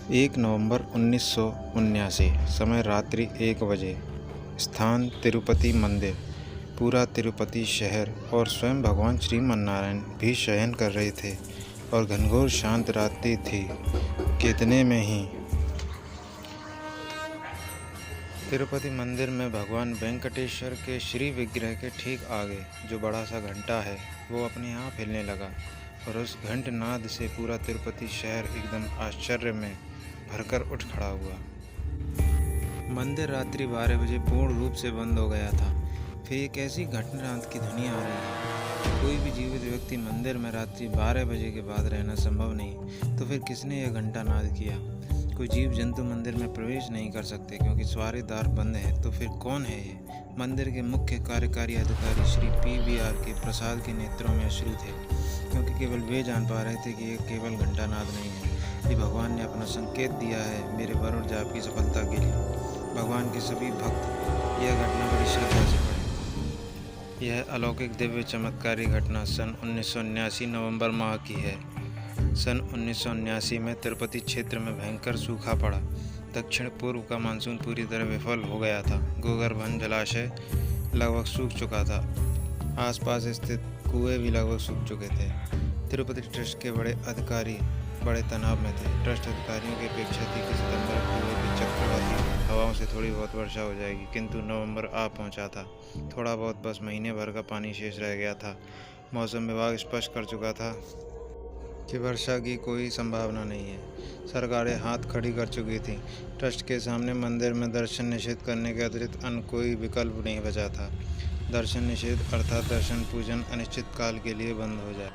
1 नवंबर 1979। समय रात्रि 1 बजे। स्थान तिरुपति मंदिर। पूरा तिरुपति शहर और स्वयं भगवान श्रीमन्नारायण भी शयन कर रहे थे और घनघोर शांत रात्रि थी। कितने में ही तिरुपति मंदिर में भगवान वेंकटेश्वर के श्री विग्रह के ठीक आगे जो बड़ा सा घंटा है वो अपने आप हिलने लगा और उस घंट नाद से पूरा तिरुपति शहर एकदम आश्चर्य में भरकर उठ खड़ा हुआ। मंदिर रात्रि 12 बजे पूर्ण रूप से बंद हो गया था। फिर एक ऐसी घंटनाद की ध्वनि आ रही है। कोई भी जीवित व्यक्ति मंदिर में रात्रि 12 बजे के बाद रहना संभव नहीं, तो फिर किसने यह घंटा नाद किया? कोई जीव जंतु मंदिर में प्रवेश नहीं कर सकते क्योंकि सारे द्वार बंद है। तो फिर कौन है ये? मंदिर के मुख्य कार्यकारी अधिकारी श्री PVR के प्रसाद के नेत्रों में अश्रु थे, क्योंकि केवल वे जान पा रहे थे कि यह केवल घंटा नाद नहीं है, ये भगवान ने अपना संकेत दिया है मेरे वरुण जाप की सफलता के लिए। भगवान के सभी भक्त यह घटना बड़ी श्रद्धा से पढ़े। यह अलौकिक दिव्य चमत्कारी घटना सन 1979 नवंबर माह की है। सन 1979 में तिरुपति क्षेत्र में भयंकर सूखा पड़ा। दक्षिण पूर्व का मानसून पूरी तरह विफल हो गया था। गोवर्धन जलाशय लगभग सूख चुका था। आसपास स्थित कुएं भी लगभग सूख चुके थे। तिरुपति ट्रस्ट के बड़े अधिकारी बड़े तनाव में थे। ट्रस्ट अधिकारियों की अपेक्षा थी कि सितंबर अक्टूबर की चक्रवाती हवाओं से थोड़ी बहुत वर्षा हो जाएगी, किंतु नवंबर आ पहुंचा था। थोड़ा बहुत बस महीने भर का पानी शेष रह गया था। मौसम विभाग स्पष्ट कर चुका था कि वर्षा की कोई संभावना नहीं है। सरकारें हाथ खड़ी कर चुकी थीं। ट्रस्ट के सामने मंदिर में दर्शन निषेध करने के अतिरिक्त अन्य कोई विकल्प नहीं बचा था। दर्शन निषेध अर्थात दर्शन पूजन अनिश्चित काल के लिए बंद हो जाए।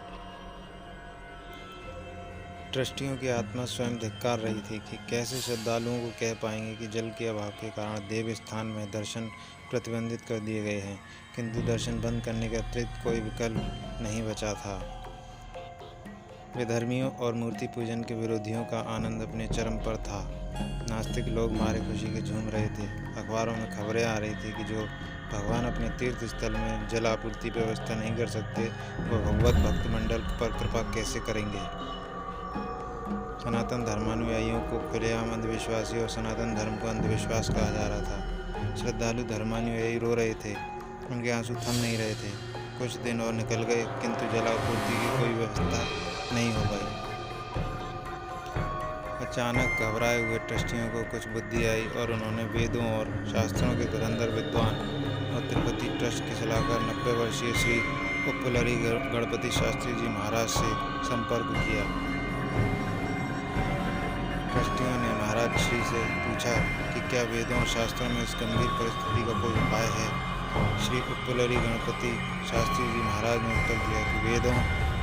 ट्रस्टियों की आत्मा स्वयं धिक्कार रही थी कि कैसे श्रद्धालुओं को कह पाएंगे कि जल के अभाव के कारण देव स्थान में दर्शन प्रतिबंधित कर दिए गए हैं, किंतु दर्शन बंद करने के अतिरिक्त कोई विकल्प नहीं बचा था। विधर्मियों और मूर्ति पूजन के विरोधियों का आनंद अपने चरम पर था। नास्तिक लोग मारे खुशी के झूम रहे थे। अखबारों में खबरें आ रही थी कि जो भगवान अपने तीर्थ स्थल में जल आपूर्ति व्यवस्था नहीं कर सकते, वह भगवत भक्त मंडल पर कृपा कैसे करेंगे। सनातन धर्मानुयायियों को खुलेआम अंधविश्वासी और सनातन धर्म को अंधविश्वास कहा जा रहा था। श्रद्धालु धर्मानुयायी रो रहे थे, उनके आंसू थम नहीं रहे थे। कुछ दिन और निकल गए, किंतु जलापूर्ति की कोई व्यवस्था नहीं हो पाई। अचानक घबराए हुए ट्रस्टियों को कुछ बुद्धि आई और उन्होंने वेदों और शास्त्रों के धुरंधर विद्वान और तिरुपति ट्रस्ट के सलाहकार 90 वर्षीय श्री उप्पलरी गणपति शास्त्री जी महाराज से संपर्क किया। ट्रस्टियों ने महाराज श्री से पूछा कि क्या वेदों और शास्त्रों में इस गंभीर परिस्थिति का कोई उपाय है। श्री उप्पलरी गणपति शास्त्री जी महाराज ने उत्तर दिया कि वेदों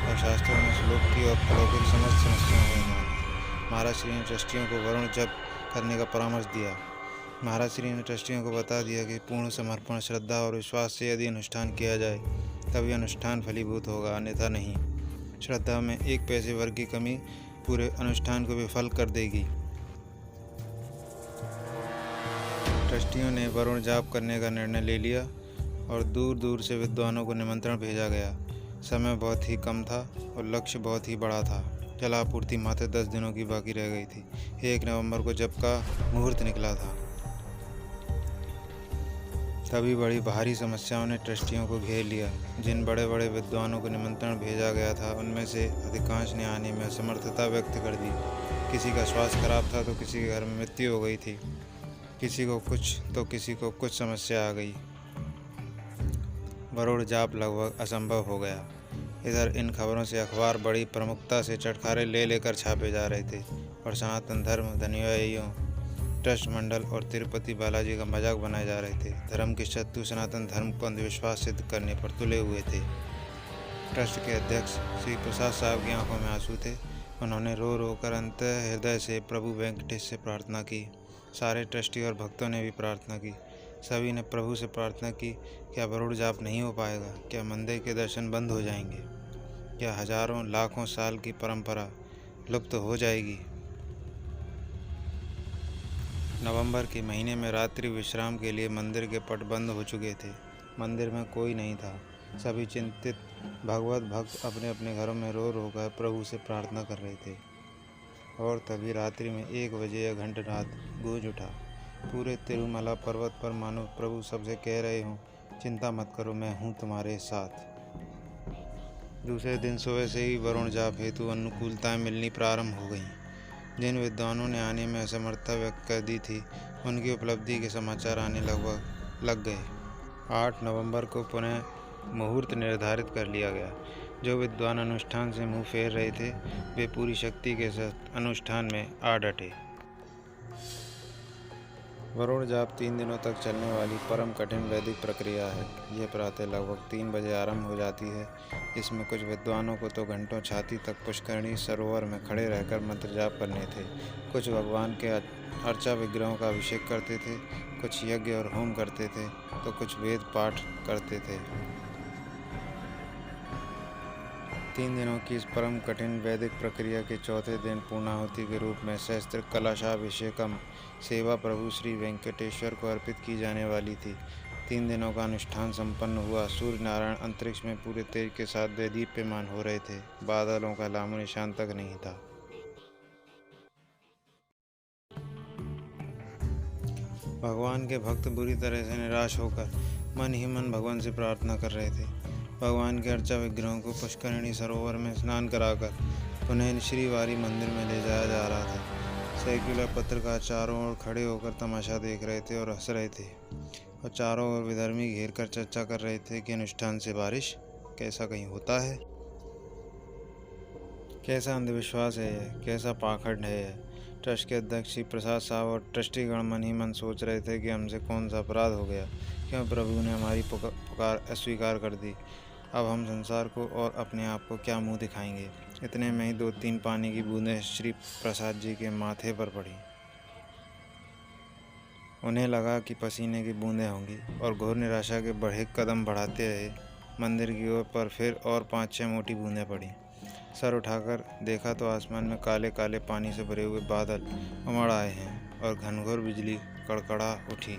और शास्त्रों में श्लोक की और अलौकिक समस्त समस्याओं हैं। महाराज श्री ने ट्रस्टियों को वरुण जप करने का परामर्श दिया। महाराज श्री ने ट्रस्टियों को बता दिया कि पूर्ण समर्पण, श्रद्धा और विश्वास से यदि अनुष्ठान किया जाए तभी अनुष्ठान फलीभूत होगा, अन्यथा नहीं। श्रद्धा में 1 पैसे वर्ग की कमी पूरे अनुष्ठान को विफल कर देगी। ट्रस्टियों ने वरुण जाप करने का निर्णय ले लिया और दूर दूर से विद्वानों को निमंत्रण भेजा गया। समय बहुत ही कम था और लक्ष्य बहुत ही बड़ा था। जलापूर्ति मात्र 10 दिनों की बाकी रह गई थी। 1 नवंबर को जब का मुहूर्त निकला था, तभी बड़ी भारी समस्याओं ने ट्रस्टियों को घेर लिया। जिन बड़े बड़े विद्वानों को निमंत्रण भेजा गया था, उनमें से अधिकांश ने आने में असमर्थता व्यक्त कर दी। किसी का स्वास्थ्य खराब था तो किसी के घर में मृत्यु हो गई थी, किसी को कुछ तो किसी को कुछ समस्या आ गई। वरुण जाप लगभग असंभव हो गया। इधर इन खबरों से अखबार बड़ी प्रमुखता से चटखारे ले लेकर छापे जा रहे थे और सनातन धर्म अनुयायियों, ट्रस्ट मंडल और तिरुपति बालाजी का मजाक बनाए जा रहे थे। धर्म के शत्रु सनातन धर्म को अंधविश्वास सिद्ध करने पर तुले हुए थे। ट्रस्ट के अध्यक्ष श्री प्रसाद साहब की आंखों में आंसू थे। उन्होंने रो रो कर अंतः हृदय से प्रभु वेंकटेश से प्रार्थना की। सारे ट्रस्टी और भक्तों ने भी प्रार्थना की। सभी ने प्रभु से प्रार्थना की, क्या वरुण जाप नहीं हो पाएगा? क्या मंदिर के दर्शन बंद हो जाएंगे? क्या हजारों लाखों साल की परंपरा लुप्त हो जाएगी? नवंबर के महीने में रात्रि विश्राम के लिए मंदिर के पट बंद हो चुके थे। मंदिर में कोई नहीं था। सभी चिंतित भगवत भक्त अपने अपने घरों में रो रो कर प्रभु से प्रार्थना कर रहे थे। और तभी रात्रि में 1 बजे यह घंटनाद गूंज उठा। पूरे तिरुमला पर्वत पर मानो प्रभु सबसे कह रहे हों, चिंता मत करो, मैं हूँ तुम्हारे साथ। दूसरे दिन सुबह से ही वरुण जाप हेतु अनुकूलताएं मिलनी प्रारंभ हो गईं। जिन विद्वानों ने आने में असमर्थता व्यक्त कर दी थी, उनकी उपलब्धि के समाचार आने लगभग लग गए। 8 नवंबर को पुनः मुहूर्त निर्धारित कर लिया गया। जो विद्वान अनुष्ठान से मुंह फेर रहे थे, वे पूरी शक्ति के साथ अनुष्ठान में आ डटे। वरुण जाप 3 दिनों तक चलने वाली परम कठिन वैदिक प्रक्रिया है। यह प्रातः लगभग 3 बजे आरंभ हो जाती है। इसमें कुछ विद्वानों को तो घंटों छाती तक पुष्करणी सरोवर में खड़े रहकर मंत्र जाप करने थे। कुछ भगवान के अर्चा विग्रहों का अभिषेक करते थे, कुछ यज्ञ और होम करते थे, तो कुछ वेद पाठ करते थे। 3 दिनों की इस परम कठिन वैदिक प्रक्रिया के चौथे दिन पूर्णाहुति के रूप में सहस्त्र कलशाभिषेकम सेवा प्रभु श्री वेंकटेश्वर को अर्पित की जाने वाली थी। 3 दिनों का अनुष्ठान संपन्न हुआ। सूर्य नारायण अंतरिक्ष में पूरे तेज के साथ देदीप्यमान हो रहे थे। बादलों का नामो निशान तक नहीं था। भगवान के भक्त बुरी तरह से निराश होकर मन ही मन भगवान से प्रार्थना कर रहे थे। भगवान के अर्चा विग्रहों को पुष्करणी सरोवर में स्नान कराकर पुनः श्रीवारी मंदिर में ले जाया जा रहा था। सेक्युलर पत्रकार चारों ओर खड़े होकर तमाशा देख रहे थे और हंस रहे थे, और चारों ओर विधर्मी घेर कर चर्चा कर रहे थे कि अनुष्ठान से बारिश कैसा कहीं होता है, कैसा अंधविश्वास है, कैसा पाखंड है। ट्रस्ट के अध्यक्ष श्री प्रसाद साहब और ट्रस्टीगण मन ही मन सोच रहे थे कि हमसे कौन सा अपराध हो गया, क्यों प्रभु ने हमारी पुकार अस्वीकार कर दी। अब हम संसार को और अपने आप को क्या मुंह दिखाएंगे। इतने में ही 2-3 पानी की बूंदें श्री प्रसाद जी के माथे पर पड़ी। उन्हें लगा कि पसीने की बूंदें होंगी, और घोर निराशा के बढ़े कदम बढ़ाते रहे मंदिर की ओर। पर फिर और 5-6 मोटी बूंदें पड़ी। सर उठाकर देखा तो आसमान में काले काले पानी से भरे हुए बादल उमड़ आए हैं और घनघोर बिजली कड़कड़ा उठी।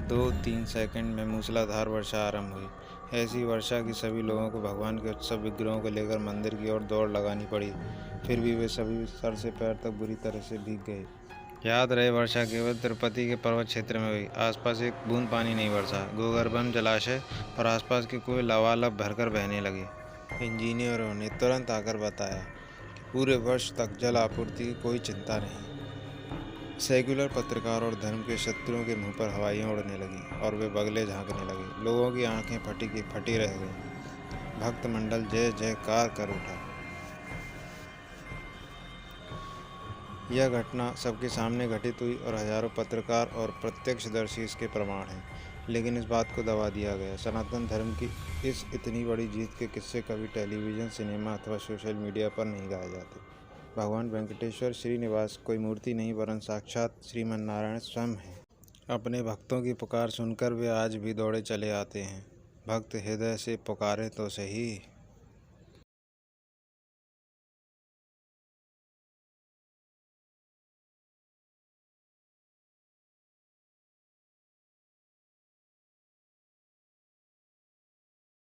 2-3 सेकंड में मूसलाधार वर्षा आरंभ हुई। ऐसी वर्षा कि सभी लोगों को भगवान के उत्सव विग्रहों को लेकर मंदिर की ओर दौड़ लगानी पड़ी। फिर भी वे सभी सर से पैर तक बुरी तरह से भीग गए। याद रहे, वर्षा केवल तिरुपति के पर्वत क्षेत्र में हुई। आसपास एक बूंद पानी नहीं बरसा। गोगर्भम जलाशय और आसपास के कुएं लबालब भरकर बहने लगे। इंजीनियरों ने तुरंत आकर बताया कि पूरे वर्ष तक जल आपूर्ति की कोई चिंता नहीं। सेक्युलर पत्रकार और धर्म के शत्रुओं के मुंह पर हवाइयाँ उड़ने लगीं और वे बगले झांकने लगे। लोगों की आंखें फटी की फटी रह गईं। भक्त मंडल जय जयकार कर उठा। यह घटना सबके सामने घटित हुई और हजारों पत्रकार और प्रत्यक्षदर्शी इसके प्रमाण हैं। लेकिन इस बात को दबा दिया गया। सनातन धर्म की इस इतनी बड़ी जीत के किस्से कभी टेलीविज़न, सिनेमा अथवा सोशल मीडिया पर नहीं गाए जाते। भगवान वेंकटेश्वर श्रीनिवास कोई मूर्ति नहीं, वरन साक्षात श्रीमन्नारायण स्वयं हैं। अपने भक्तों की पुकार सुनकर वे आज भी दौड़े चले आते हैं। भक्त हृदय से पुकारे तो सही।